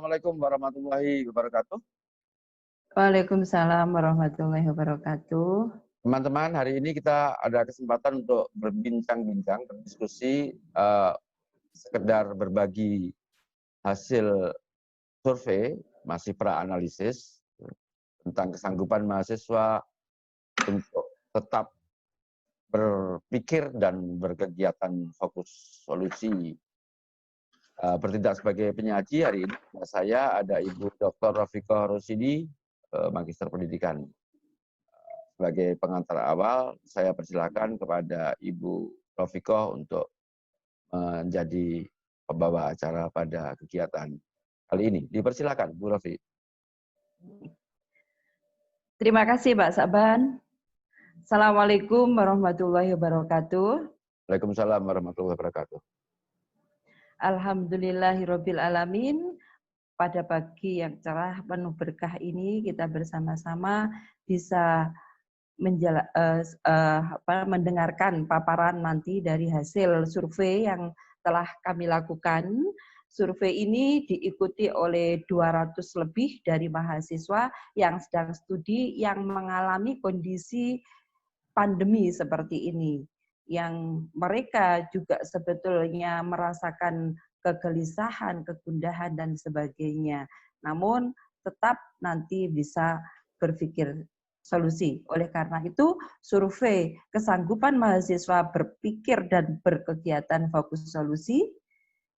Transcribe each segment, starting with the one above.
Assalamualaikum warahmatullahi wabarakatuh. Waalaikumsalam warahmatullahi wabarakatuh. Teman-teman, hari ini kita ada kesempatan untuk berbincang-bincang, berdiskusi, sekedar berbagi hasil survei, masih pra-analisis, tentang kesanggupan mahasiswa untuk tetap berpikir dan berkegiatan fokus solusi. Bertindak sebagai penyaji hari ini, saya ada Ibu Dr. Rafiqah Rosidi, Magister Pendidikan. Sebagai pengantar awal, saya persilakan kepada Ibu Rafiqah untuk menjadi pembawa acara pada kegiatan kali ini. Dipersilakan, Bu Rafi. Terima kasih, Pak Saban. Assalamualaikum warahmatullahi wabarakatuh. Waalaikumsalam warahmatullahi wabarakatuh. Alhamdulillahirabbil alamin. Pada pagi yang cerah penuh berkah ini kita bersama-sama bisa mendengarkan paparan nanti dari hasil survei yang telah kami lakukan. Survei ini diikuti oleh 200 lebih dari mahasiswa yang sedang studi yang mengalami kondisi pandemi seperti ini. Yang mereka juga sebetulnya merasakan kegelisahan, kegundahan, dan sebagainya. Namun tetap nanti bisa berpikir solusi. Oleh karena itu, survei kesanggupan mahasiswa berpikir dan berkegiatan fokus solusi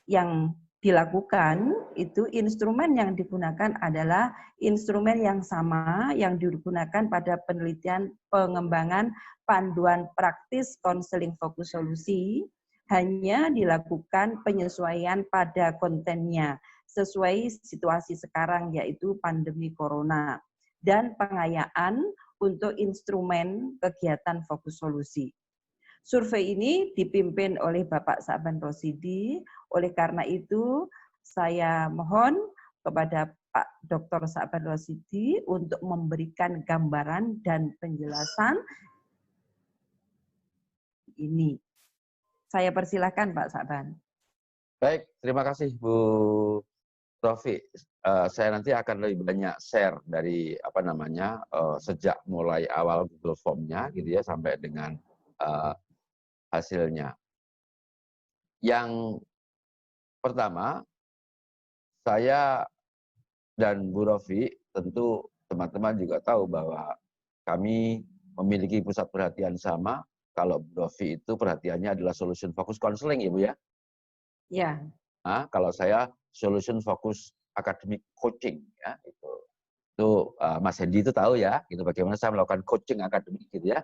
yang dilakukan, itu instrumen yang digunakan adalah instrumen yang sama yang digunakan pada penelitian pengembangan panduan praktis konseling fokus solusi, hanya dilakukan penyesuaian pada kontennya sesuai situasi sekarang, yaitu pandemi corona, dan pengayaan untuk instrumen kegiatan fokus solusi. Survei ini dipimpin oleh Bapak Saban Rosidi. Oleh karena itu, saya mohon kepada Pak Dr. Saban Rosidi untuk memberikan gambaran dan penjelasan ini. Saya persilakan Pak Saban. Baik, terima kasih Bu Rofi. Saya nanti akan lebih banyak share dari sejak mulai awal Google Form-nya gitu ya sampai dengan hasilnya. Yang pertama, saya dan Bu Rofi, tentu teman-teman juga tahu bahwa kami memiliki pusat perhatian sama. Kalau Bu Rofi itu perhatiannya adalah solution focus counseling, ya Bu ya? Ya. Nah, kalau saya solution focus academic coaching, ya itu. Itu Mas Hendy itu tahu ya, gitu bagaimana saya melakukan coaching akademik gitu ya.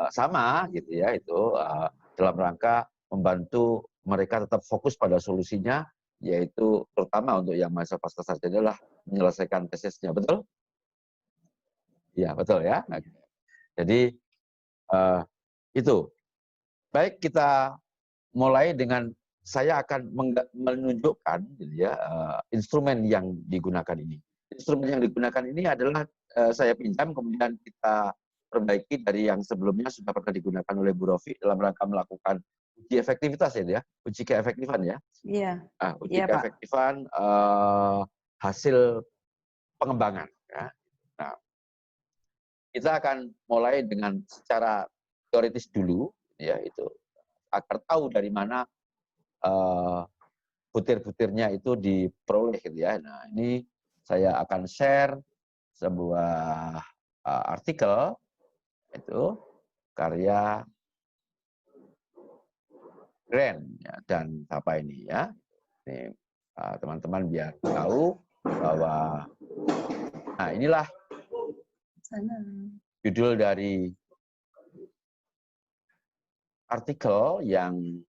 Sama gitu ya, itu dalam rangka membantu mereka tetap fokus pada solusinya, yaitu terutama untuk yang mahasiswa pasca sarjana adalah menyelesaikan tesisnya, betul? Iya, betul ya. Jadi itu. Baik, kita mulai dengan saya akan menunjukkan gitu ya, instrumen yang digunakan ini. Instrumen yang digunakan ini adalah saya pinjam, kemudian kita perbaiki dari yang sebelumnya sudah pernah digunakan oleh Bu Rofi dalam rangka melakukan uji efektivitas ya, uji keefektifan ya. Iya. Uji keefektifan hasil pengembangan. Ya. Nah, kita akan mulai dengan secara teoritis dulu, ya itu agar tahu dari mana butir-butirnya itu diperoleh gitu ya. Nah, ini saya akan share sebuah artikel itu karya Grant ya, dan apa ini ya. Ini teman-teman biar tahu bahwa nah inilah judul dari artikel yang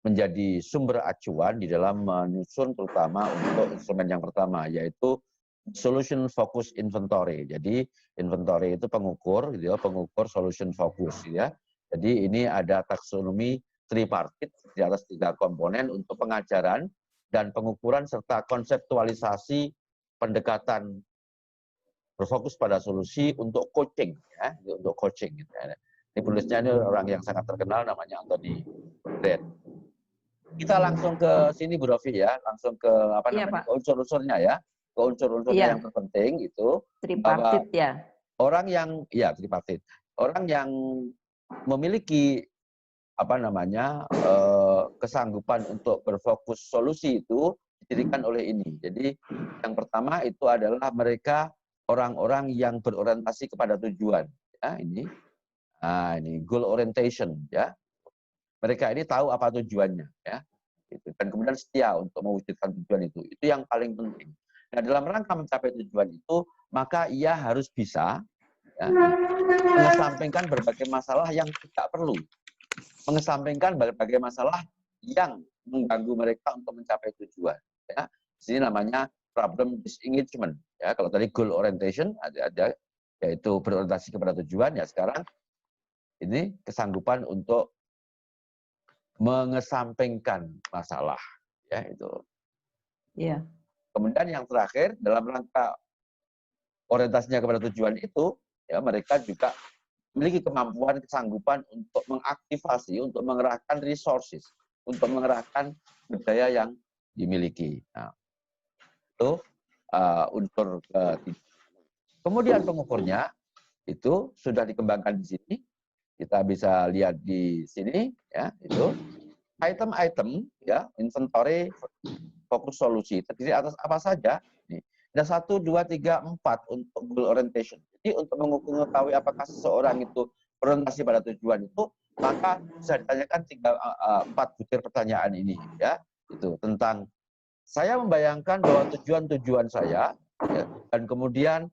menjadi sumber acuan di dalam menyusun terutama untuk instrumen yang pertama, yaitu solution focus inventory. Jadi inventory itu pengukur, gitu ya, pengukur solution focus, ya. Jadi ini ada taksonomi tripartit di atas 3 komponen untuk pengajaran dan pengukuran serta konseptualisasi pendekatan berfokus pada solusi untuk coaching, ya, untuk coaching. Gitu ya. Ini penulisnya ini orang yang sangat terkenal namanya Anthony Grant. Kita langsung ke sini Bu Rofi ya, langsung ke apa Iya, namanya, Pak. ke unsur-unsurnya ya. Ke unsur-unsurnya yang Iya, terpenting itu bahwa tripartit ya. orang yang ya tripartit. Orang yang memiliki apa namanya kesanggupan untuk berfokus solusi itu didirikan oleh ini. Jadi yang pertama itu adalah mereka orang-orang yang berorientasi kepada tujuan. Ya, ini. Nah, ini goal orientation ya. Mereka ini tahu apa tujuannya ya. Gitu. Dan kemudian setia untuk mewujudkan tujuan itu. Itu yang paling penting. Nah, dalam rangka mencapai tujuan itu, maka ia harus bisa ya, mengesampingkan berbagai masalah yang tidak perlu. Mengesampingkan berbagai masalah yang mengganggu mereka untuk mencapai tujuan. Ya. Di sini namanya problem disengagement. Ya, kalau tadi goal orientation ada yaitu berorientasi kepada tujuan, ya sekarang ini kesanggupan untuk mengesampingkan masalah. Ya, itu. Iya. Kemudian yang terakhir, dalam rangka orientasinya kepada tujuan itu, ya mereka juga memiliki kemampuan, kesanggupan untuk mengaktifasi, untuk mengerahkan resources, untuk mengerahkan daya yang dimiliki. Nah, itu unsur ketiga. Kemudian pengukurnya itu sudah dikembangkan di sini. Kita bisa lihat di sini, ya itu item-item, ya inventory fokus solusi terdiri atas apa saja. Nih, ada 1, 2, 3, 4 untuk goal orientation. Jadi untuk mengetahui apakah seseorang itu berorientasi pada tujuan itu, maka bisa ditanyakan 4 butir pertanyaan ini, ya. Itu tentang saya membayangkan bahwa tujuan-tujuan saya, ya, dan kemudian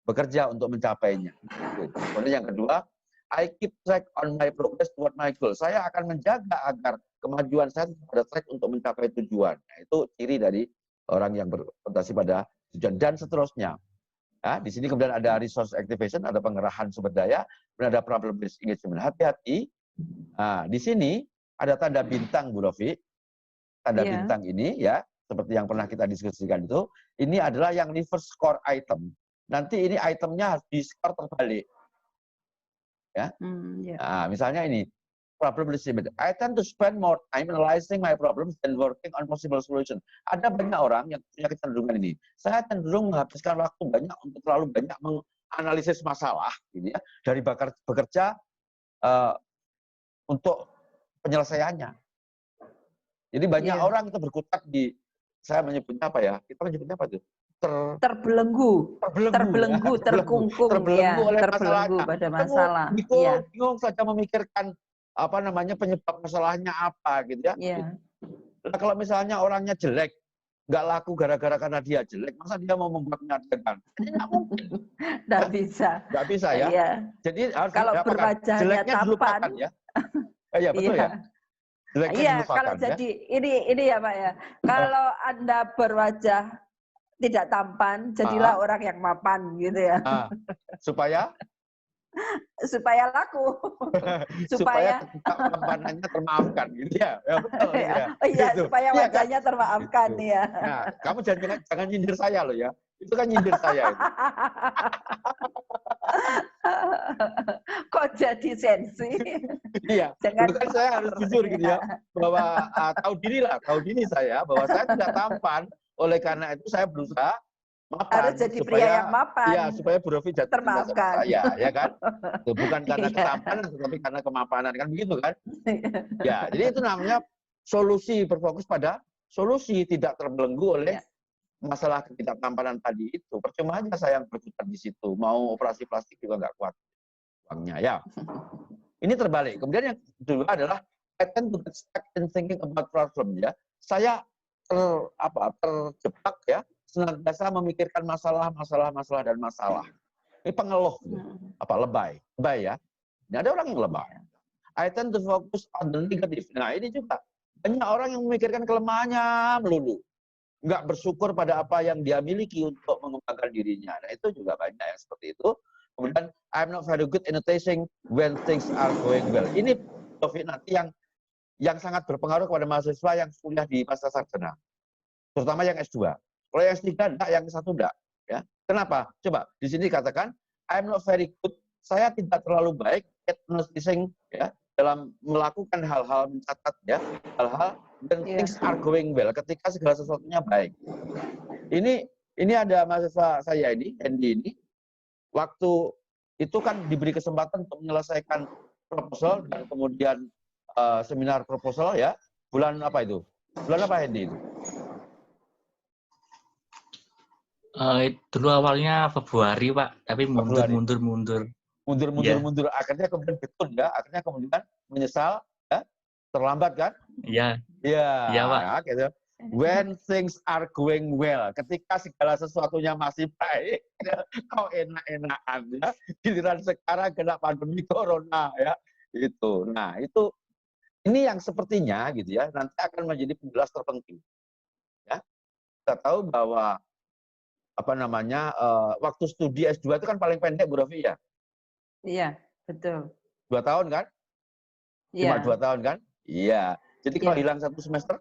bekerja untuk mencapainya. Kemudian yang kedua, I keep track on my progress toward my goal. Saya akan menjaga agar kemajuan saya pada track untuk mencapai tujuan. Nah, itu ciri dari orang yang berorientasi pada tujuan dan seterusnya. Nah, di sini kemudian ada resource activation, ada pengerahan sumber daya, kemudian ada problem based engagement. Hati-hati. Nah, di sini ada tanda bintang, Bu Rofi. Tanda bintang ini ya, seperti yang pernah kita diskusikan itu, ini adalah yang reverse score item. Nanti ini itemnya harus di skor terbalik. Ya. Nah, misalnya ini problem estimate. I tend to spend more time analyzing my problems than working on possible solution. Ada banyak orang yang punya kecenderungan ini. Saya cenderung menghabiskan waktu banyak untuk terlalu banyak menganalisis masalah, gitu ya, dari bekerja untuk penyelesaiannya. Jadi banyak orang itu berkutat di, saya menyebutnya apa ya? Kita menyebutnya apa itu? Terbelenggu, terkungkung, terbelenggu oleh terbelenggu masalahnya. pada masalah. Bingung saja memikirkan apa namanya penyebab masalahnya apa gitu ya. Nah, kalau misalnya orangnya jelek, nggak laku gara-gara karena dia jelek, masa dia mau membuat menyatakan? Nggak mungkin. Nggak bisa. Nggak bisa ya. Jadi harus kalau berwajahnya jeleknya dilupakan ya. Iya betul ya. Iya, kalau ya? jadi ini ya Pak ya. Kalau Anda berwajah tidak tampan, jadilah orang yang mapan gitu ya. Supaya laku. supaya ketampanannya termaafkan gitu ya. Ya betul ya. Iya, gitu. Supaya wajahnya kan? termaafkan gitu. Ya. Nah, kamu jangan nyindir saya loh ya. Itu kan nyindir saya itu. Kok jadi sensi? Iya, itu kan saya harus jujur gitu ya, bahwa tahu diri saya bahwa saya tidak tampan, oleh karena itu saya berusaha mapan. Harus jadi pria yang mapan. Iya, supaya Bu Rofi jatuh cinta sama saya, ya kan? Itu bukan karena ketampanan, tetapi karena kemapanan, kan begitu kan? Ya, jadi itu namanya solusi, berfokus pada solusi, tidak terbelenggu oleh masalah ketidaktampanan tadi itu. Percuma aja saya yang berkutat di situ, mau operasi plastik juga nggak kuat uangnya ya. Ini terbalik. Kemudian yang kedua adalah I tend to get stuck in thinking about problem ya. Saya terjebak ya, senantiasa memikirkan masalah. Ini pengeluh, lebay ya. Ini ada orang yang lebay. I tend to focus on the negative. Nah ini juga banyak orang yang memikirkan kelemahannya melulu, nggak bersyukur pada apa yang dia miliki untuk mengembangkan dirinya. Nah itu juga banyak yang seperti itu. Kemudian I'm not very good in noticing when things are going well. Ini nanti yang sangat berpengaruh kepada mahasiswa yang kuliah di pasca sarjana, terutama yang S2. Kalau yang S3 enggak, yang S1 enggak. Ya. Kenapa? Coba di sini katakan I'm not very good. Saya tidak terlalu baik at noticing ya, dalam melakukan hal-hal, mencatat ya, hal-hal when things are going well, ketika segala sesuatunya baik. Ini ada mahasiswa saya ini, Hendy ini, waktu itu kan diberi kesempatan untuk menyelesaikan proposal dan kemudian seminar proposal ya, bulan apa itu? Bulan apa, Hendy itu? Dulu awalnya Februari, Pak, tapi mundur. Mundur, akhirnya kemudian betul ya, akhirnya kemudian menyesal, ya, terlambat kan? Iya. Iya, Iya, Pak. ya, gitu. When things are going well, ketika segala sesuatunya masih baik, kok enak-enakan ya. Giliran sekarang kena pandemi corona ya, itu. Nah, ini yang sepertinya gitu ya, nanti akan menjadi penjelas terpenting. Ya, kita tahu bahwa apa namanya waktu studi S2 itu kan paling pendek, Bu Rofi ya. Iya, betul. 2 tahun kan? Cuma 2 tahun kan? Iya. Jadi kalau hilang 1 semester?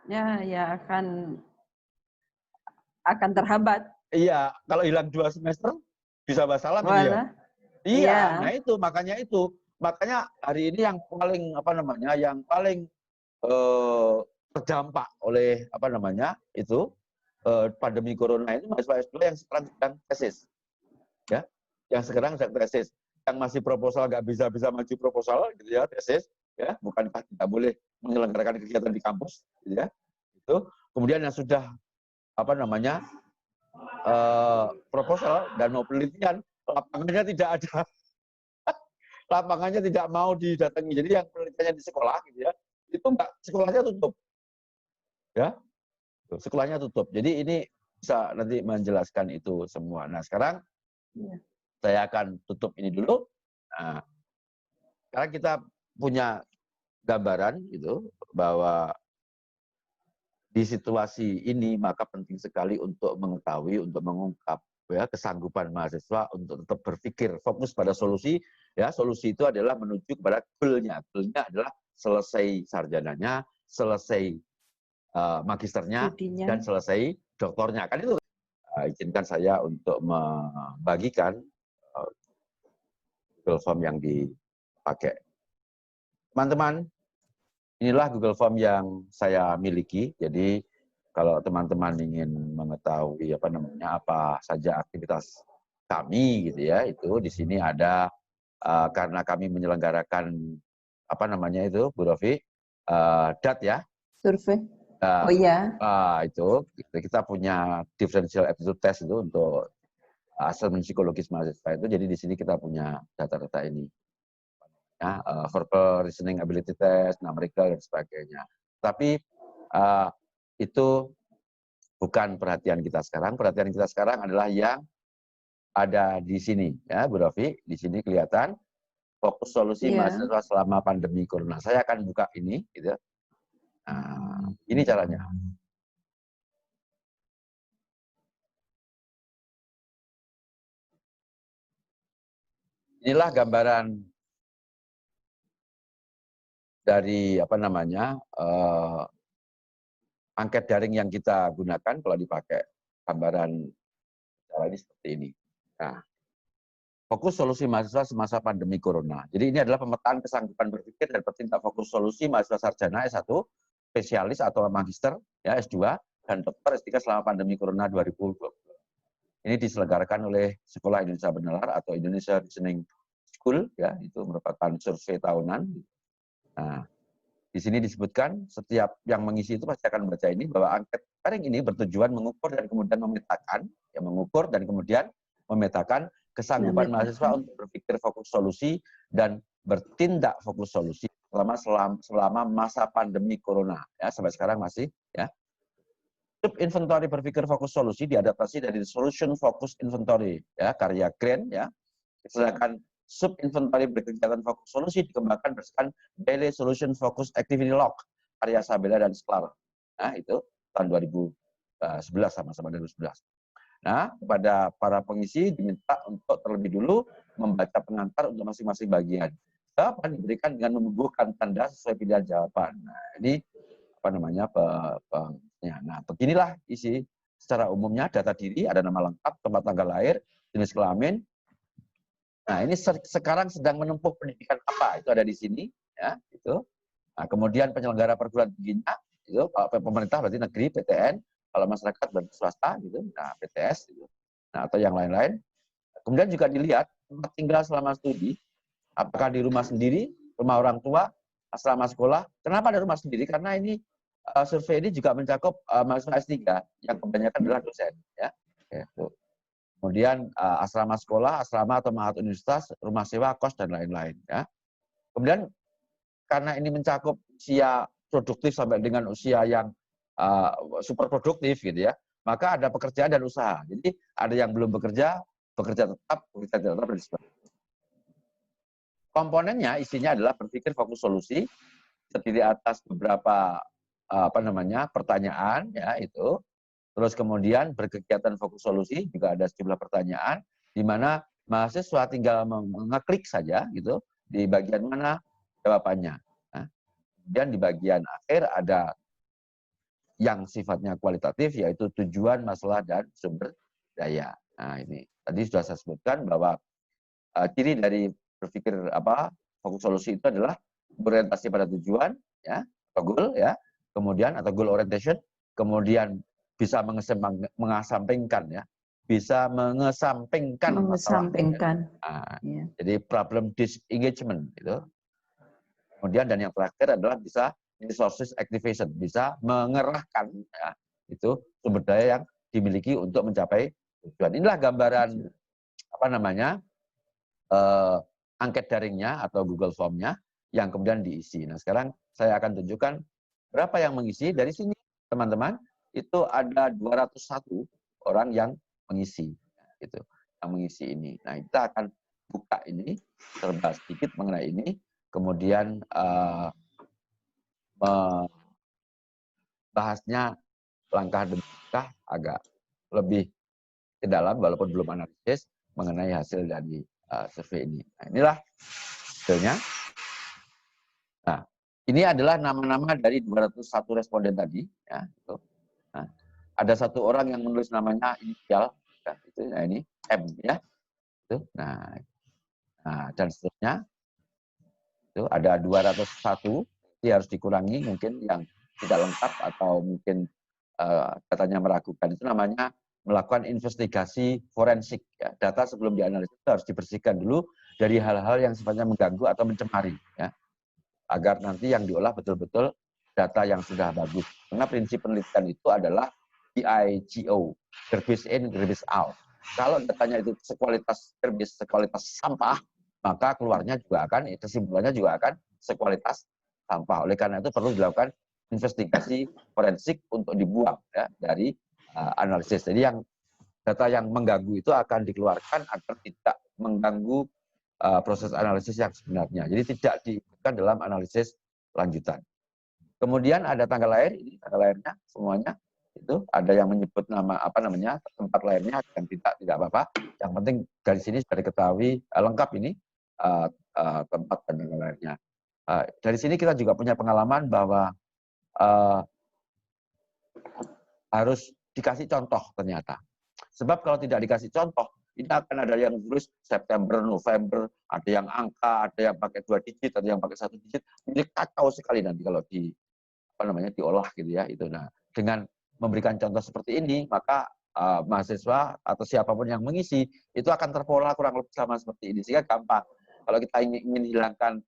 Ya akan terhambat. Iya, kalau hilang 2 semester bisa masalah gitu ya. Iya, nah makanya hari ini yang paling apa namanya, yang paling terdampak oleh apa namanya itu pandemi corona ini mahasiswa S2 yang sekarang sedang tesis, ya, yang sekarang sedang tesis, yang masih proposal nggak bisa maju proposal gitu ya, tesis, ya, bukankah tidak boleh menyelenggarakan kegiatan di kampus, gitu ya, itu. Kemudian yang sudah apa namanya proposal dan mau penelitian, lapangannya tidak ada, lapangannya tidak mau didatangi. Jadi yang penelitiannya di sekolah, gitu ya, itu enggak, sekolahnya tutup, ya, sekolahnya tutup. Jadi ini bisa nanti menjelaskan itu semua. Nah sekarang saya akan tutup ini dulu. Nah, sekarang kita punya gambaran gitu bahwa di situasi ini maka penting sekali untuk mengetahui, untuk mengungkap ya kesanggupan mahasiswa untuk tetap berpikir fokus pada solusi. Ya, solusi itu adalah menuju kepada goal-nya. Goal-nya adalah selesai sarjananya, selesai magisternya, dan selesai doktornya. Kan itu izinkan saya untuk membagikan Google Form yang dipakai. Teman-teman, inilah Google Form yang saya miliki. Jadi kalau teman-teman ingin mengetahui apa saja aktivitas kami gitu ya, itu di sini ada karena kami menyelenggarakan apa namanya itu, Bu Rofi, DAT ya. Survei. Oh iya. Itu kita punya differential aptitude test itu untuk asesmen psikologis mahasiswa itu. Jadi di sini kita punya data-data ini. Ya, verbal listening ability test, numerical dan sebagainya. Tapi itu bukan perhatian kita sekarang. Perhatian kita sekarang adalah yang ada di sini, ya, Bu Rofi. Di sini kelihatan fokus solusi mahasiswa selama pandemi corona. Saya akan buka ini, gitu. Nah, ini caranya. Inilah gambaran dari apa namanya angket daring yang kita gunakan kalau dipakai gambaran cara ini seperti ini. Nah, fokus solusi mahasiswa semasa pandemi corona. Jadi ini adalah pemetaan kesanggupan berpikir dan petindak fokus solusi mahasiswa sarjana S1, spesialis atau magister, ya, S2, dan dokter S3 selama pandemi corona 2020. Ini diselenggarakan oleh Sekolah Indonesia Benalar atau Indonesia Listening School, ya, itu merupakan survei tahunan. Nah, di sini disebutkan setiap yang mengisi itu pasti akan membaca ini, bahwa angket daring ini bertujuan mengukur dan kemudian memetakan, ya, mengukur dan kemudian memetakan kesanggupan mahasiswa untuk berpikir fokus solusi dan bertindak fokus solusi selama masa pandemi corona, ya, sampai sekarang masih, ya. Sub inventory berpikir fokus solusi diadaptasi dari solution focus inventory, ya, karya Grant, ya. Sedangkan sub inventory berkegiatan fokus solusi dikembangkan berdasarkan daily solution focus activity log karya Sabella dan Sklar. Nah, itu tahun 2011, sama-sama 2011. Nah, kepada para pengisi diminta untuk terlebih dulu membaca pengantar untuk masing-masing bagian. Jawaban diberikan dengan membubuhkan tanda sesuai pilihan jawaban. Nah, ini apa namanya nah, beginilah isi secara umumnya data diri, ada nama lengkap, tempat tanggal lahir, jenis kelamin, Nah, ini sekarang sedang menempuh pendidikan apa? Itu ada di sini, ya, itu. Nah, kemudian penyelenggara perguruan tingginya, itu kalau pemerintah berarti negeri, PTN, kalau masyarakat berarti swasta, gitu. Nah, PTS, gitu. Nah, atau yang lain-lain. Kemudian juga dilihat tempat tinggal selama studi, apakah di rumah sendiri, rumah orang tua, asrama sekolah. Kenapa ada rumah sendiri? Karena ini survei ini juga mencakup mahasiswa S3 yang kebanyakan adalah dosen, ya. Gitu. Kemudian asrama sekolah, asrama atau mahat universitas, rumah sewa, kos, dan lain-lain. Ya. Kemudian karena ini mencakup usia produktif sampai dengan usia yang super produktif, gitu ya, maka ada pekerjaan dan usaha. Jadi ada yang belum bekerja, bekerja tetap, bekerja tidak tetap, dan sebagainya. Komponennya isinya adalah berpikir fokus solusi, terdiri atas beberapa pertanyaan, ya itu. Terus kemudian berkegiatan fokus solusi, juga ada sejumlah pertanyaan, di mana mahasiswa tinggal mengeklik saja gitu di bagian mana jawabannya. Nah, kemudian di bagian akhir ada yang sifatnya kualitatif, yaitu tujuan, masalah, dan sumber daya. Nah ini tadi sudah saya sebutkan bahwa ciri dari berpikir fokus solusi itu adalah berorientasi pada tujuan, ya, atau goal, ya, kemudian atau goal orientation, kemudian bisa mengesampingkan, ya, bisa mengesampingkan masalah. Nah, ya. Jadi problem disengagement itu. Kemudian dan yang terakhir adalah bisa resources activation, bisa mengerahkan, ya, itu sumber daya yang dimiliki untuk mencapai tujuan. Inilah gambaran angket daringnya atau Google Form-nya yang kemudian diisi. Nah, sekarang saya akan tunjukkan berapa yang mengisi. Dari sini, teman-teman, itu ada 201 orang yang mengisi, gitu, yang mengisi ini. Nah, kita akan buka ini, serba sedikit mengenai ini, kemudian membahasnya langkah demi langkah agak lebih ke dalam, walaupun belum analisis mengenai hasil dari survei ini. Nah, inilah hasilnya. Nah, ini adalah nama-nama dari 201 responden tadi, ya, gitu. Nah, ada satu orang yang menulis namanya inisial, ya, itu, nah ini M, ya, itu. Nah, dan seterusnya. Itu ada 201, jadi harus dikurangi mungkin yang tidak lengkap atau mungkin datanya meragukan. Itu namanya melakukan investigasi forensik. Ya. Data sebelum dianalisis harus dibersihkan dulu dari hal-hal yang sifatnya mengganggu atau mencemari, ya, agar nanti yang diolah betul-betul data yang sudah bagus. Karena prinsip penelitian itu adalah GIGO, garbage in, garbage out. Kalau datanya itu sekualitas garbage, sekualitas sampah, maka keluarnya juga akan, kesimpulannya juga akan sekualitas sampah. Oleh karena itu perlu dilakukan investigasi forensik untuk dibuang, ya, dari analisis. Jadi yang data yang mengganggu itu akan dikeluarkan agar tidak mengganggu proses analisis yang sebenarnya. Jadi tidak diikutkan dalam analisis lanjutan. Kemudian ada tanggal lahir, ini tanggal lahirnya semuanya. Itu ada yang menyebut nama tempat lahirnya, dan tidak apa-apa. Yang penting dari sini sudah diketahui lengkap ini tempat dan tanggal lahirnya. Dari sini kita juga punya pengalaman bahwa harus dikasih contoh ternyata. Sebab kalau tidak dikasih contoh, ini akan ada yang tulis September, November, ada yang angka, ada yang pakai 2 digit, ada yang pakai 1 digit. Ini kacau sekali nanti kalau diolah gitu ya itu. Nah, dengan memberikan contoh seperti ini, maka mahasiswa atau siapapun yang mengisi itu akan terpola kurang lebih sama seperti ini, sehingga gampang. Kalau kita ingin hilangkan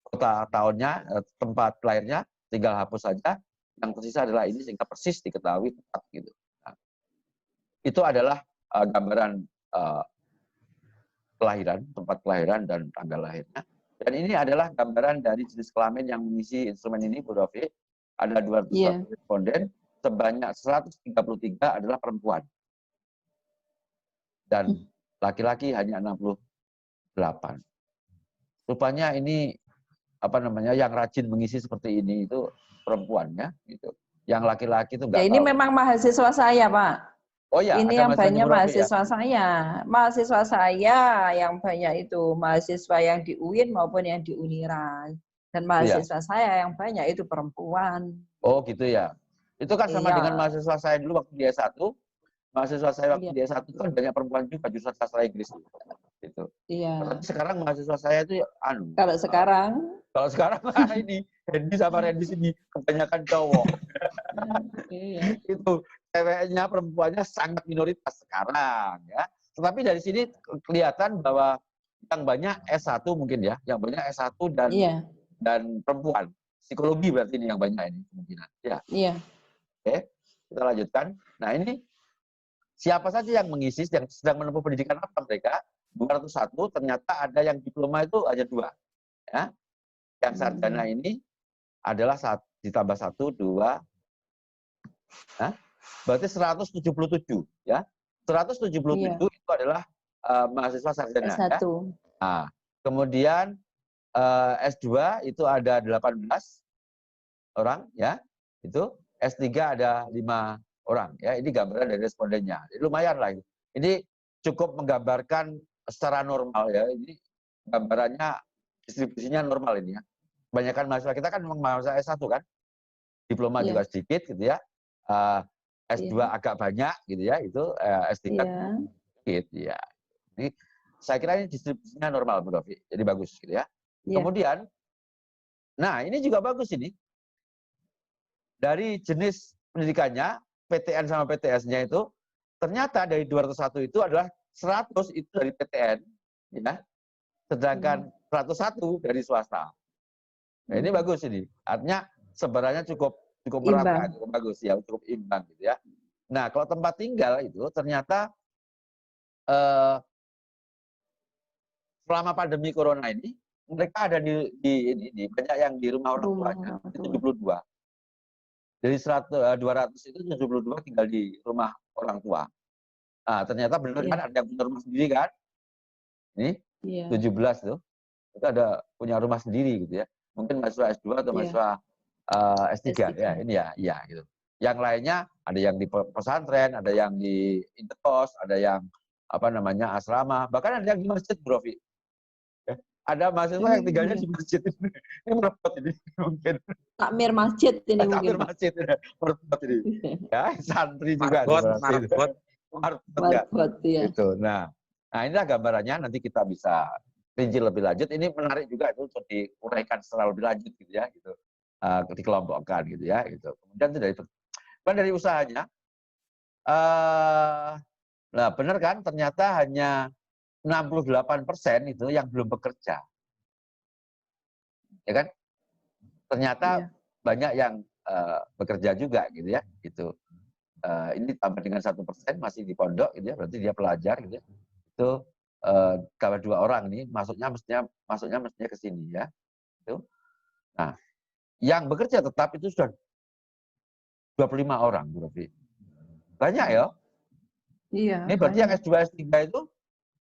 kota tahunnya, tempat lahirnya, tinggal hapus saja. Yang tersisa adalah ini sehingga persis diketahui tepat gitu. Nah, itu adalah gambaran kelahiran, tempat kelahiran dan tanggal lahirnya. Dan ini adalah gambaran dari jenis kelamin yang mengisi instrumen ini, Bu Rofi. Ada 200 responden, sebanyak 133 adalah perempuan. Dan laki-laki hanya 68. Rupanya ini yang rajin mengisi seperti ini itu perempuan, ya, gitu. Yang laki-laki itu enggak tahu. Ini memang mahasiswa saya, Pak. Oh ya, ini yang banyak mahasiswa saya. Mahasiswa saya yang banyak itu mahasiswa yang di UIN maupun yang di Unira. Dan mahasiswa saya yang banyak itu perempuan. Oh gitu ya. Itu kan sama dengan mahasiswa saya dulu waktu di S1. Mahasiswa saya waktu di S1 itu kan banyak perempuan juga, jurusan sastra Inggris. Gitu. Iya. Tapi sekarang mahasiswa saya itu Kalau sekarang ini Hendy sama Randy sini kebanyakan cowok. iya. Itu ceweknya, perempuannya sangat minoritas sekarang ya. Tetapi dari sini kelihatan bahwa yang banyak S1 mungkin ya, yang banyak S1 Iya. dan perempuan. Psikologi berarti ini yang banyak ini kemungkinan. Ya. Iya. Oke, kita lanjutkan. Nah, ini siapa saja yang mengisi, yang sedang menempuh pendidikan apa mereka? 201, ternyata ada yang diploma itu hanya 2. Ya. Yang sarjana ini adalah ditambah 1, 2, berarti 177. Ya. 177 itu adalah mahasiswa sarjana. S1. Ya. Nah, kemudian S2 itu ada 18 orang. Ya. Itu S3 ada 5 orang. Ya. Ini gambaran dari respondennya. Jadi lumayan lah. Ini cukup menggambarkan secara normal ya. Ini gambarannya distribusinya normal ini ya. Kebanyakan mahasiswa kita kan memang mahasiswa S1 kan. Diploma juga sedikit gitu ya. S2 agak banyak gitu ya. Itu S3 sedikit ya. Ini saya kira ini distribusinya normal Bu Rofi. Jadi bagus gitu ya. Kemudian nah, ini juga bagus ini. Dari jenis pendidikannya, PTN sama PTS-nya itu ternyata dari 201 itu adalah 100 itu dari PTN, ya, sedangkan 101 dari swasta. Nah, ini bagus ini. Artinya sebarannya cukup merata, cukup bagus ya, cukup imbang gitu ya. Nah, kalau tempat tinggal itu ternyata selama pandemi corona ini mereka ada di banyak yang di rumah orang tuanya, 72. Dari 200 itu 72 tinggal di rumah orang tua. Nah, ternyata benar kan ada yang punya rumah sendiri kan? Ini 17 tuh. Itu ada punya rumah sendiri gitu ya. Mungkin mahasiswa S2 atau mahasiswa S3 ya, ini ya gitu. Yang lainnya ada yang di pesantren, ada yang di indekos, ada yang asrama, bahkan ada yang di masjid, Bro Fi. Ya. Ada mahasiswa yang tinggalnya di masjid. Ini merepot ini mungkin. Takmir masjid ini mungkin. Takmir masjid ini merepot ini. Ya, santri juga. Marbot ya. Gitu. Nah, inilah gambarannya. Nanti kita bisa rinci lebih lanjut. Ini menarik juga itu untuk diuraikan secara lebih lanjut gitu ya, gitu. Dikelompokkan gitu ya, gitu. Kemudian dari usahanya, nah benar kan? Ternyata hanya 68% itu yang belum bekerja, ya kan? Ternyata banyak yang bekerja juga gitu ya, gitu. Ini tambah dengan 1% masih di pondok gitu ya, berarti dia pelajar gitu ya. Itu kalau 2 orang ini masuknya mestinya ke sini ya. Itu. Nah, yang bekerja tetap itu sudah 25 orang, Bu Rofi. Banyak ya? Iya. Ini berarti yang S2 S3 itu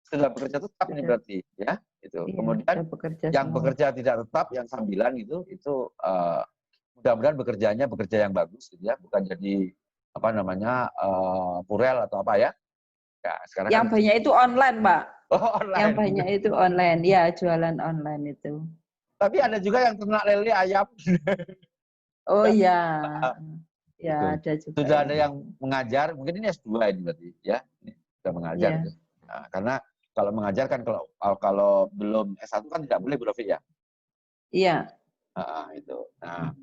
sudah bekerja tetap ini berarti ya. Itu. Kemudian yang bekerja tidak tetap yang sambilan itu mudah-mudahan bekerja yang bagus gitu ya, bukan jadi purel atau apa ya. Ya, sekarang yang banyak itu online, Pak. Oh, online. Yang banyak itu online, ya jualan online itu. Tapi ada juga yang ternak lele ayam. Oh iya. Ya, ada juga. Sudah ada yang mengajar, mungkin ini S2 ini berarti ya. Ini sudah mengajar. Ya. Nah, karena kalau mengajar kan kalau belum S1 kan tidak boleh, Bu Rofi ya. Iya. Itu. Nah,